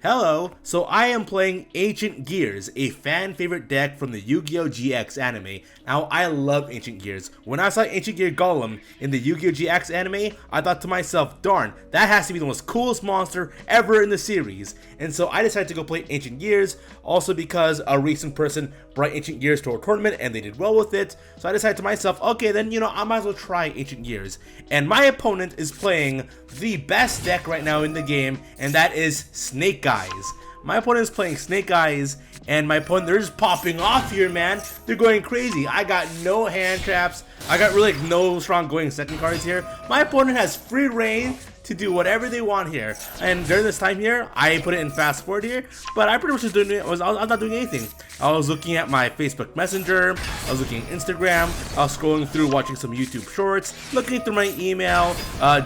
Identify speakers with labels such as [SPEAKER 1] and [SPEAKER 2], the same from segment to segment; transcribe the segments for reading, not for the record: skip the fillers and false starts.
[SPEAKER 1] Hello, so I am playing Ancient Gears, a fan favorite deck from the Yu-Gi-Oh! GX anime. Now, I love Ancient Gears. When I saw Ancient Gear Golem in the Yu-Gi-Oh! GX anime, I thought to myself, darn, that has to be the most coolest monster ever in the series. And so I decided to go play Ancient Gears, also because a recent person brought Ancient Gears to a tournament and they did well with it. So I decided to myself, okay, then, I might as well try Ancient Gears. And my opponent is playing the best deck right now in the game, and that is Snake Eyes. My opponent is playing Snake Eyes, and my opponent, they're just popping off here, man. They're going crazy. I got no hand traps. I got really no strong going second cards here. My opponent has free reign to do whatever they want here. And during this time here, I put it in fast forward here, but I pretty much just doing it. I was not doing anything. I was looking at my Facebook Messenger, I was looking at Instagram, I was scrolling through watching some YouTube shorts, looking through my email,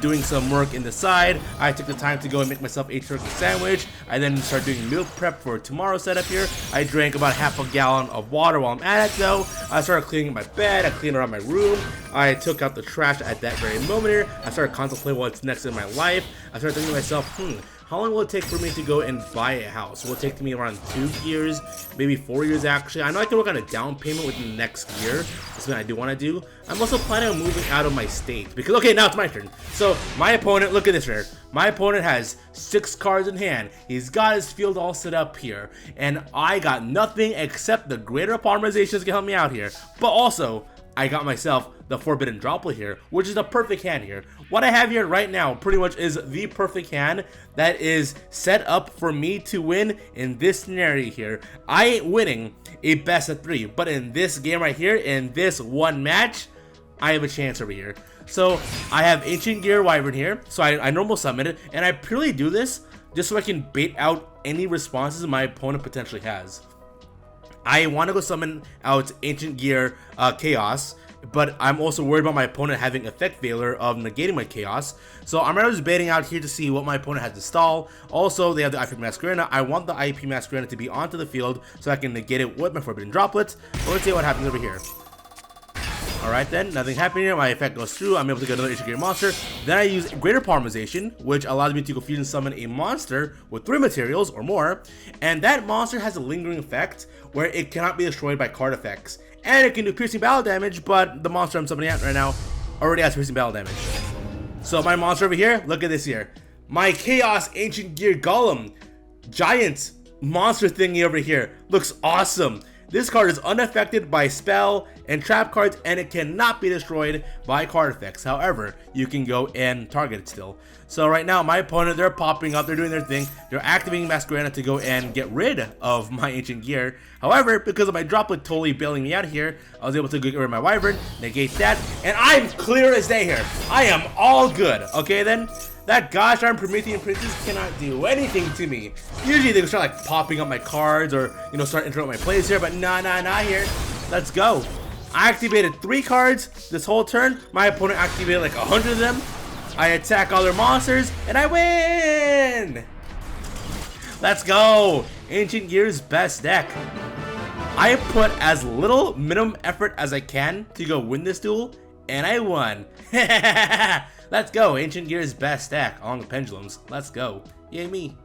[SPEAKER 1] doing some work in the side. I took the time to go and make myself a turkey sandwich. I then started doing meal prep for tomorrow's setup here. I drank about half a gallon of water while I'm at it though. I started cleaning my bed, I cleaned around my room. I took out the trash at that very moment here. I started contemplating what's next in my life. I started thinking to myself, how long will it take for me to go and buy a house? Will it take me around 2 years, maybe 4 years actually? I know I can work on a down payment within the next year. That's what I do want to do. I'm also planning on moving out of my state because, okay, now it's my turn. So my opponent, look at this here. My opponent has 6 cards in hand. He's got his field all set up here, and I got nothing except the greater polymerizations to help me out here. But also, I got myself the Forbidden Droplet here, which is the perfect hand here. What I have here right now pretty much is the perfect hand that is set up for me to win in this scenario here. I ain't winning a best of 3, but in this game right here, in this one match, I have a chance over here. So I have Ancient Gear Wyvern here, so I normal summon it, and I purely do this just so I can bait out any responses my opponent potentially has. I want to go summon out Ancient Gear Chaos, but I'm also worried about my opponent having Effect Veiler of negating my Chaos. So I'm just baiting out here to see what my opponent has to stall. Also, they have the IP Masquerena. I want the IP Masquerena to be onto the field so I can negate it with my Forbidden Droplets. But let's see what happens over here. Alright then, nothing happening here. My effect goes through. I'm able to get another Ancient Gear monster. Then I use Greater Polymerization, which allows me to go fusion summon a monster with 3 materials or more. And that monster has a lingering effect where it cannot be destroyed by card effects. And it can do piercing battle damage, but the monster I'm summoning out right now already has piercing battle damage. So my monster over here, look at this here. My Chaos Ancient Gear Golem giant monster thingy over here looks awesome. This card is unaffected by spell and trap cards, and it cannot be destroyed by card effects. However, you can go and target it still. So right now, my opponent, they're popping up, they're doing their thing. They're activating Masquerena to go and get rid of my Ancient Gear. However, because of my Droplet totally bailing me out here, I was able to get rid of my Wyvern, negate that, and I'm clear as day here. I am all good. Okay then? That gosh darn Promethean Princess cannot do anything to me. Usually they start like popping up my cards or, start interrupting my plays here, but nah here. Let's go. I activated 3 cards this whole turn. My opponent activated like 100 of them. I attack all their monsters and I win! Let's go! Ancient Gear's best deck. I put as little minimum effort as I can to go win this duel, and I won. Let's go, Ancient Gear's best deck along with Pendulums. Let's go. Yay me.